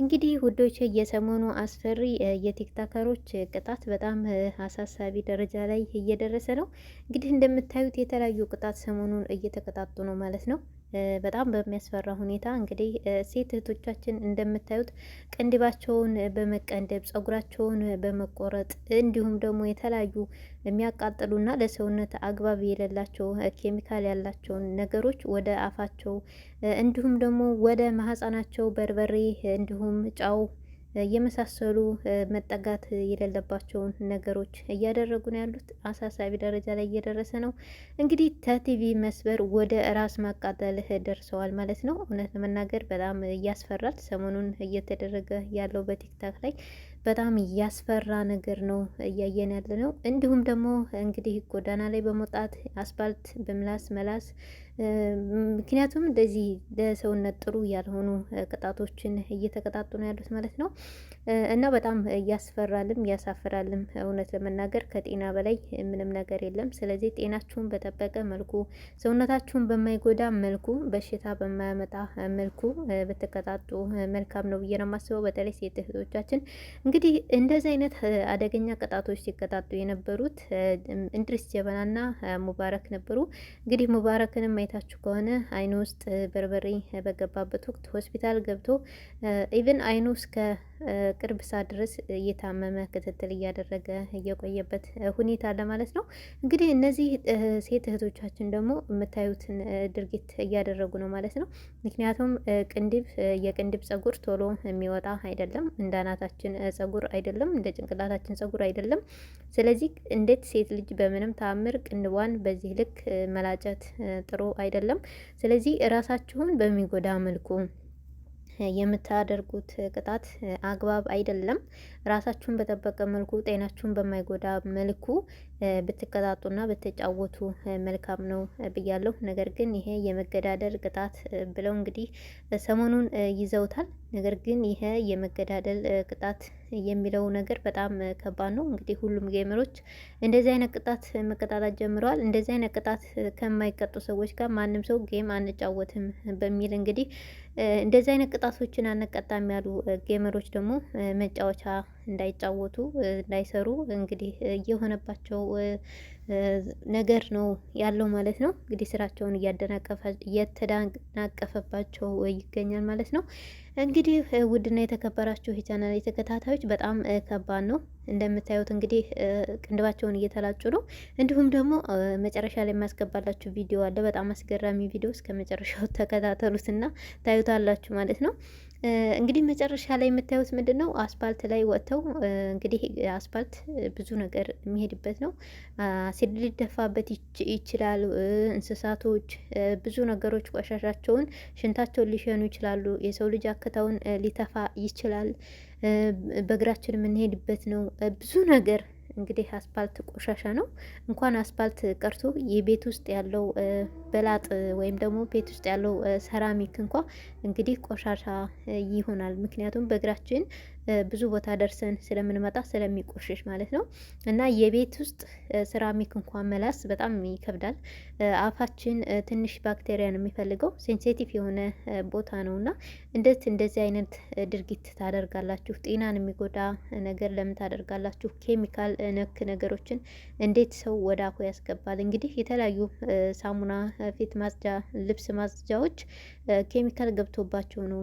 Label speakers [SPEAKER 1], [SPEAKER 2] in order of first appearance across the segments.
[SPEAKER 1] እንግዲህ ውዶች የሰሞኑ አስፈሪ የቲክታከሮች ቅጣት በጣም አሳሳቢ ደረጃ ላይ እየደረሰ ነው። እንግዲህ እንደምታዩት የተለያዩ ቅጣት ሰሞኑን እየተቀጣጡ ነው ማለት ነው። በጣም በሚያስፈራ ሁኔታ እንግዲህ ሴት እህቶቻችን እንደምታዩት ቅንድባቸውን በመቀንደብ ፀጉራቸውን በመቆረጥ እንዲሁም ደግሞ የተለያዩ የሚያቃጥሉና ለሰውነት አግባብ የሌላቸው ኬሚካል ያላቸውን ነገሮች ወደ አፋቸው እንዲሁም ደግሞ ወደ ማህፀናቸው በርበሬ እንዲሁም ጨው የመሳሰሉ መጠጋት የሌለባቸውን ነገሮች እያደረጉ ነው ያሉት። አሳሳቢ ደረጃ ላይ እየደረሰ ነው። እንግዲህ ከቲቪ መስበር ወደ ራስ ማቃጠል ደርሰዋል ማለት ነው። እውነት ለመናገር በጣም ያስፈራል። ሰሞኑን እየተደረገ ያለው በቲክታክ ላይ በጣም ያስፈራ ነገር ነው እያየን ያለ ነው። እንዲሁም ደግሞ እንግዲህ ጎዳና ላይ በመውጣት አስፋልት በምላስ መላስ ምክንያቱም እንደዚህ ለሰውነት ጥሩ ያልሆኑ ቅጣቶችን እየተቀጣጡ ነው ያሉት ማለት ነው። እና በጣም ያስፈራልም ያሳፍራልም። እውነት ለመናገር ከጤና በላይ ምንም ነገር የለም። ስለዚህ ጤናችሁን በጠበቀ መልኩ፣ ሰውነታችሁን በማይጎዳ መልኩ፣ በሽታ በማያመጣ መልኩ በተቀጣጡ መልካም ነው ብዬ ነው የማስበው። በተለይ ሴት እህቶቻችን እንግዲህ እንደዚህ አይነት አደገኛ ቅጣቶች ሲቀጣጡ የነበሩት እንድሪስ ጀበናና ሙባረክ ነበሩ። እንግዲህ ሙባረክንም አይታችሁ ከሆነ አይኑ ውስጥ በርበሬ በገባበት ወቅት ሆስፒታል ገብቶ ኢቭን አይኑ እስከ ቅርብ ሰዓት ድረስ እየታመመ ክትትል እያደረገ እየቆየበት ሁኔታ አለ ማለት ነው። እንግዲህ እነዚህ ሴት እህቶቻችን ደግሞ የምታዩትን ድርጊት እያደረጉ ነው ማለት ነው። ምክንያቱም የቅንድብ ፀጉር ቶሎ የሚወጣ አይደለም፣ እንደ አናታችን ፀጉር አይደለም፣ እንደ ጭንቅላታችን ፀጉር አይደለም። ስለዚህ እንዴት ሴት ልጅ በምንም ተአምር ቅንድቧን በዚህ ልክ መላጨት ጥሩ አይደለም። ስለዚህ እራሳችሁን በሚጎዳ መልኩ የምታደርጉት ቅጣት አግባብ አይደለም። ራሳችሁን በጠበቀ መልኩ ጤናችሁን በማይጎዳ መልኩ ብትቀጣጡና ብትጫወቱ መልካም ነው ብያለሁ። ነገር ግን ይሄ የመገዳደል ቅጣት ብለው እንግዲህ ሰሞኑን ይዘውታል። ነገር ግን ይሄ የመገዳደል ቅጣት የሚለው ነገር በጣም ከባድ ነው። እንግዲህ ሁሉም ጌመሮች እንደዚህ አይነት ቅጣት መቀጣጣት ጀምረዋል። እንደዚህ አይነት ቅጣት ከማይቀጡ ሰዎች ጋር ማንም ሰው ጌም አንጫወትም በሚል እንግዲህ እንደዚህ አይነት ቅጣቶችን አንቀጣም ያሉ ጌመሮች ደግሞ መጫወቻ እንዳይጫወቱ እንዳይሰሩ እንግዲህ እየሆነባቸው ነገር ነው ያለው ማለት ነው። እንግዲህ ስራቸውን እየተደናቀፈባቸው ይገኛል ማለት ነው። እንግዲህ ውድና የተከበራችሁ የቻናል ተከታታዮች በጣም ከባድ ነው። እንደምታዩት እንግዲህ ቅንድባቸውን እየተላጩ ነው። እንዲሁም ደግሞ መጨረሻ ላይ የሚያስገባላችሁ ቪዲዮ አለ። በጣም አስገራሚ ቪዲዮ፣ እስከ መጨረሻው ተከታተሉትና ታዩታላችሁ ማለት ነው። እንግዲህ መጨረሻ ላይ የምታዩት ምንድን ነው? አስፓልት ላይ ወጥተው እንግዲህ አስፓልት ብዙ ነገር የሚሄድበት ነው። አሲድ ሊደፋበት ይችላል። እንስሳቶች ብዙ ነገሮች ቆሻሻቸውን ሽንታቸውን ሊሸኑ ይችላሉ። የሰው ልጅ አክታውን ሊተፋ ይችላል። በእግራችን የምንሄድበት ነው። ብዙ ነገር እንግዲህ አስፓልት ቆሻሻ ነው። እንኳን አስፓልት ቀርቶ የቤት ውስጥ ያለው በላጥ ወይም ደግሞ ቤት ውስጥ ያለው ሰራሚክ እንኳ እንግዲህ ቆሻሻ ይሆናል። ምክንያቱም በእግራችን ብዙ ቦታ ደርሰን ስለምንመጣ ስለሚቆሽሽ ማለት ነው። እና የቤት ውስጥ ሴራሚክ እንኳን መላስ በጣም ይከብዳል። አፋችን ትንሽ ባክቴሪያ ነው የሚፈልገው፣ ሴንሲቲቭ የሆነ ቦታ ነው። እና እንደዚህ አይነት ድርጊት ታደርጋላችሁ? ጤናን የሚጎዳ ነገር ለምን ታደርጋላችሁ? ኬሚካል ነክ ነገሮችን እንዴት ሰው ወደ አፉ ያስገባል? እንግዲህ የተለያዩ ሳሙና፣ ፊት ማጽጃ፣ ልብስ ማጽጃዎች ኬሚካል ገብቶባቸው ነው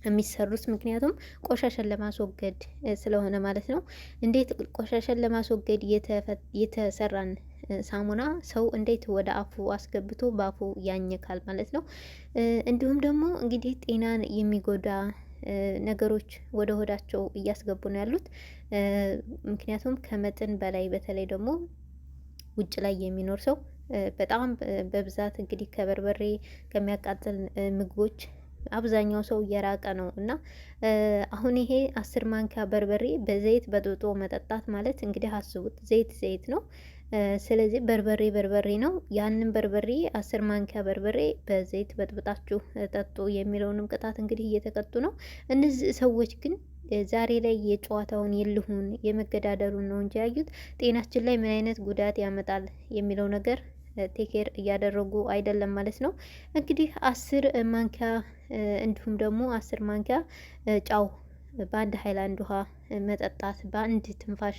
[SPEAKER 1] የሚሰሩት። ምክንያቱም ቆሻሻን ለማስወገድ ስለሆነ ማለት ነው። እንዴት ቆሻሻን ለማስወገድ የተሰራን ሳሙና ሰው እንዴት ወደ አፉ አስገብቶ በአፉ ያኘካል ማለት ነው። እንዲሁም ደግሞ እንግዲህ ጤናን የሚጎዳ ነገሮች ወደ ሆዳቸው እያስገቡ ነው ያሉት። ምክንያቱም ከመጠን በላይ በተለይ ደግሞ ውጭ ላይ የሚኖር ሰው በጣም በብዛት እንግዲህ ከበርበሬ ከሚያቃጥል ምግቦች አብዛኛው ሰው እየራቀ ነው። እና አሁን ይሄ 10 ማንኪያ በርበሬ በዘይት በጥብጦ መጠጣት ማለት እንግዲህ አስቡት፣ ዘይት ነው። ስለዚህ በርበሬ ነው። ያንን በርበሬ 10 ማንኪያ በርበሬ በዘይት በጥብጣችሁ ጠጡ የሚለውንም ቅጣት እንግዲህ እየተቀጡ ነው። እነዚህ ሰዎች ግን ዛሬ ላይ የጨዋታውን የልሁን የመገዳደሩን ነው እንጂ ያዩት ጤናችን ላይ ምን አይነት ጉዳት ያመጣል የሚለው ነገር ቴኬር እያደረጉ አይደለም ማለት ነው። እንግዲህ 10 ማንኪያ እንዲሁም ደግሞ 10 ማንኪያ ጨው በአንድ ሃይላንድ ውሃ መጠጣት በአንድ ትንፋሽ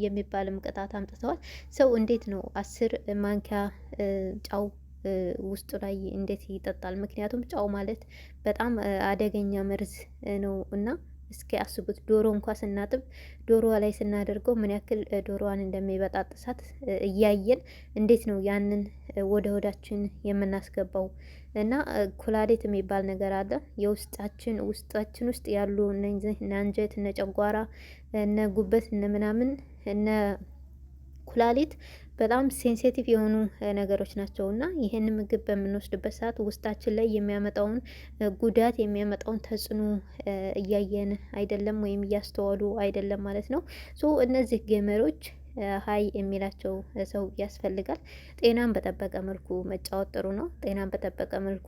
[SPEAKER 1] የሚባልም ቅጣት አምጥተዋል። ሰው እንዴት ነው 10 ማንኪያ ጨው ውስጡ ላይ እንዴት ይጠጣል? ምክንያቱም ጨው ማለት በጣም አደገኛ መርዝ ነው እና እስኪ አስቡት። ዶሮ እንኳ ስናጥብ ዶሮዋ ላይ ስናደርገው ምን ያክል ዶሮዋን እንደሚበጣጥሳት እያየን እንዴት ነው ያንን ወደ ሆዳችን የምናስገባው? እና ኩላሊት የሚባል ነገር አለ። ውስጣችን ውስጥ ያሉ እነ አንጀት፣ እነ ጨጓራ፣ እነ ጉበት፣ እነ ምናምን እነ ኩላሊት በጣም ሴንሲቲቭ የሆኑ ነገሮች ናቸው እና ይህን ምግብ በምንወስድበት ሰዓት ውስጣችን ላይ የሚያመጣውን ጉዳት የሚያመጣውን ተጽዕኖ እያየን አይደለም ወይም እያስተዋሉ አይደለም ማለት ነው። ሶ እነዚህ ጌመሮች ሀይ የሚላቸው ሰው ያስፈልጋል። ጤናን በጠበቀ መልኩ መጫወት ጥሩ ነው። ጤናን በጠበቀ መልኩ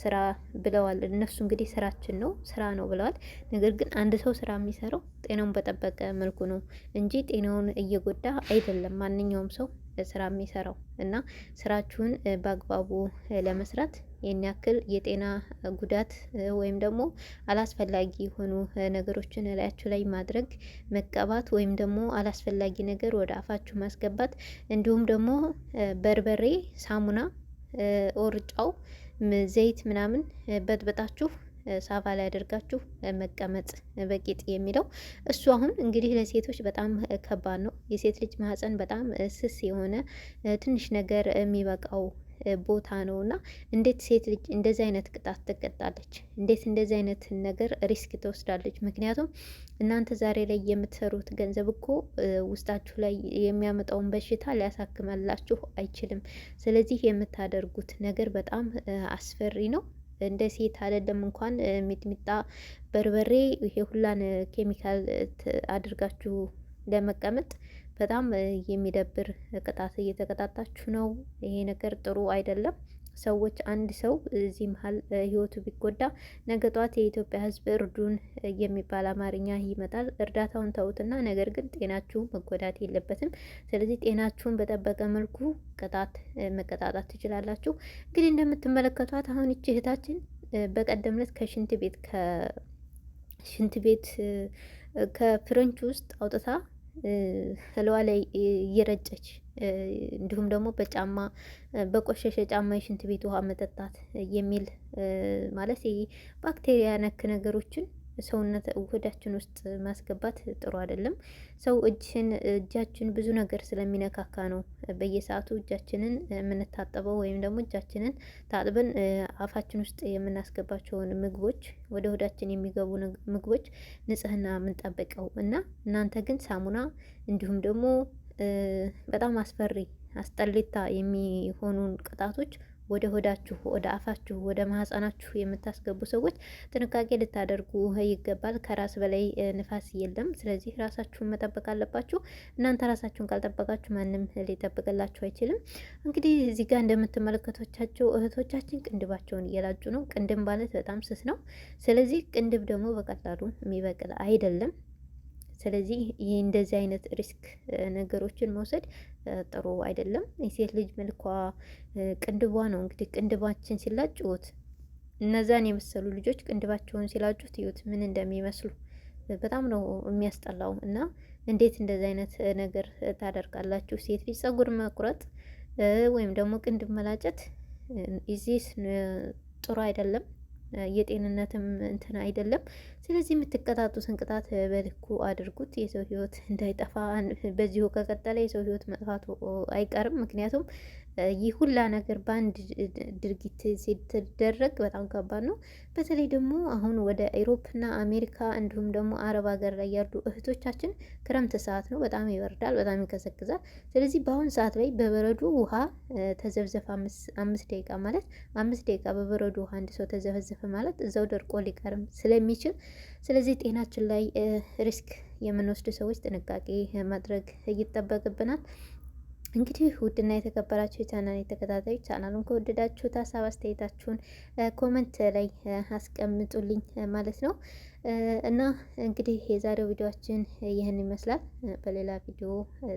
[SPEAKER 1] ስራ ብለዋል እነሱ እንግዲህ ስራችን ነው ስራ ነው ብለዋል። ነገር ግን አንድ ሰው ስራ የሚሰራው ጤናውን በጠበቀ መልኩ ነው እንጂ ጤናውን እየጎዳ አይደለም ማንኛውም ሰው ስራ የሚሰራው እና ስራችሁን በአግባቡ ለመስራት ይህን ያክል የጤና ጉዳት ወይም ደግሞ አላስፈላጊ የሆኑ ነገሮችን ላያችሁ ላይ ማድረግ መቀባት ወይም ደግሞ አላስፈላጊ ነገር ወደ አፋችሁ ማስገባት እንዲሁም ደግሞ በርበሬ፣ ሳሙና፣ ኦርጫው፣ ዘይት ምናምን በጥብጣችሁ ሳፋ ላይ አድርጋችሁ መቀመጥ በቂጥ የሚለው እሱ አሁን እንግዲህ ለሴቶች በጣም ከባድ ነው። የሴት ልጅ ማህፀን በጣም ስስ የሆነ ትንሽ ነገር የሚበቃው ቦታ ነው እና እንዴት ሴት ልጅ እንደዚህ አይነት ቅጣት ትቀጣለች? እንዴት እንደዚህ አይነት ነገር ሪስክ ትወስዳለች? ምክንያቱም እናንተ ዛሬ ላይ የምትሰሩት ገንዘብ እኮ ውስጣችሁ ላይ የሚያመጣውን በሽታ ሊያሳክመላችሁ አይችልም። ስለዚህ የምታደርጉት ነገር በጣም አስፈሪ ነው። እንደ ሴት አይደለም እንኳን ሚጥሚጣ፣ በርበሬ ይሄ ሁላን ኬሚካል አድርጋችሁ ለመቀመጥ በጣም የሚደብር ቅጣት እየተቀጣጣችሁ ነው። ይሄ ነገር ጥሩ አይደለም። ሰዎች አንድ ሰው እዚህ መሀል ህይወቱ ቢጎዳ ነገ ጧት የኢትዮጵያ ሕዝብ እርዱን የሚባል አማርኛ ይመጣል። እርዳታውን ተውትና፣ ነገር ግን ጤናችሁ መጎዳት የለበትም። ስለዚህ ጤናችሁን በጠበቀ መልኩ ቅጣት መቀጣጣት ትችላላችሁ። እንግዲህ እንደምትመለከቷት አሁን ይቺ እህታችን በቀደም ዕለት ከሽንት ቤት ከፍረንች ውስጥ አውጥታ ህልዋ ላይ እየረጨች እንዲሁም ደግሞ በጫማ በቆሸሸ ጫማ የሽንት ቤት ውሃ መጠጣት የሚል ማለት ባክቴሪያ ነክ ነገሮችን ሰውነት ሆዳችን ውስጥ ማስገባት ጥሩ አይደለም። ሰው እጃችን ብዙ ነገር ስለሚነካካ ነው በየሰዓቱ እጃችንን የምንታጠበው ወይም ደግሞ እጃችንን ታጥበን አፋችን ውስጥ የምናስገባቸውን ምግቦች ወደ ሆዳችን የሚገቡ ምግቦች ንጽህና የምንጠብቀው እና እናንተ ግን ሳሙና እንዲሁም ደግሞ በጣም አስፈሪ አስጠሊታ የሚሆኑን ቅጣቶች ወደ ሆዳችሁ፣ ወደ አፋችሁ፣ ወደ ማህፀናችሁ የምታስገቡ ሰዎች ጥንቃቄ ልታደርጉ ይገባል። ከራስ በላይ ንፋስ የለም። ስለዚህ ራሳችሁን መጠበቅ አለባችሁ። እናንተ ራሳችሁን ካልጠበቃችሁ ማንም ሊጠብቅላችሁ አይችልም። እንግዲህ እዚህ ጋር እንደምትመለከቷቸው እህቶቻችን ቅንድባቸውን እየላጩ ነው። ቅንድብ ማለት በጣም ስስ ነው። ስለዚህ ቅንድብ ደግሞ በቀላሉ የሚበቅል አይደለም። ስለዚህ ይህ እንደዚህ አይነት ሪስክ ነገሮችን መውሰድ ጥሩ አይደለም። የሴት ልጅ መልኳ ቅንድቧ ነው። እንግዲህ ቅንድባችን ሲላጭ እዩት። እነዛን የመሰሉ ልጆች ቅንድባቸውን ሲላጩት እዩት ምን እንደሚመስሉ። በጣም ነው የሚያስጠላው። እና እንዴት እንደዚህ አይነት ነገር ታደርጋላችሁ? ሴት ልጅ ጸጉር መቁረጥ ወይም ደግሞ ቅንድብ መላጨት ኢዚስ ጥሩ አይደለም። የጤንነትም እንትን አይደለም። ስለዚህ የምትቀጣጡትን ቅጣት በልኩ አድርጉት። የሰው ሕይወት እንዳይጠፋ በዚሁ ከቀጠለ የሰው ሕይወት መጥፋቱ አይቀርም። ምክንያቱም ይህ ሁላ ነገር በአንድ ድርጊት ሲደረግ በጣም ከባድ ነው። በተለይ ደግሞ አሁን ወደ አውሮፓና አሜሪካ እንዲሁም ደግሞ አረብ ሀገር ላይ ያሉ እህቶቻችን ክረምት ሰዓት ነው፣ በጣም ይበርዳል፣ በጣም ይቀዘቅዛል። ስለዚህ በአሁን ሰዓት ላይ በበረዶ ውሃ ተዘብዘፈ 5 ደቂቃ ማለት 5 ደቂቃ በበረዶ ውሃ አንድ ሰው ተዘፈዘፈ ማለት እዛው ደርቆ ሊቀርም ስለሚችል ስለዚህ ጤናችን ላይ ሪስክ የምንወስድ ሰዎች ጥንቃቄ ማድረግ ይጠበቅብናል። እንግዲህ ውድና የተከበራችሁ የቻናል ተከታታዮች ቻናሉን ከወደዳችሁት ሀሳብ አስተያየታችሁን ኮመንት ላይ አስቀምጡልኝ ማለት ነው። እና እንግዲህ የዛሬው ቪዲዮአችን ይህን ይመስላል። በሌላ ቪዲዮ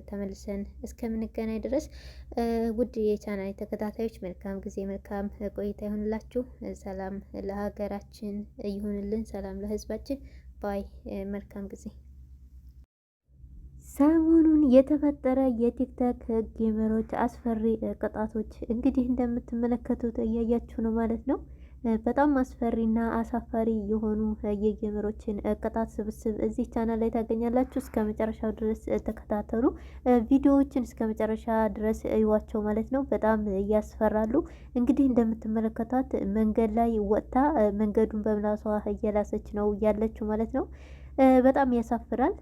[SPEAKER 1] ተመልሰን እስከምንገናኝ ድረስ ውድ የቻናል ተከታታዮች መልካም ጊዜ፣ መልካም ቆይታ ይሆንላችሁ። ሰላም ለሀገራችን ይሁንልን፣ ሰላም ለሕዝባችን ባይ። መልካም ጊዜ። ሰሞኑን የተፈጠረ የቲክቶክ ጌመሮች አስፈሪ ቅጣቶች እንግዲህ እንደምትመለከቱት እያያችሁ ነው ማለት ነው። በጣም አስፈሪና አሳፋሪ የሆኑ የጌመሮችን ቅጣት ስብስብ እዚህ ቻናል ላይ ታገኛላችሁ። እስከ መጨረሻው ድረስ ተከታተሉ። ቪዲዮዎችን እስከ መጨረሻ ድረስ እዩዋቸው ማለት ነው። በጣም ያስፈራሉ። እንግዲህ እንደምትመለከቷት መንገድ ላይ ወጥታ መንገዱን በምላሷ እየላሰች ነው ያለችው ማለት ነው። በጣም ያሳፍራል።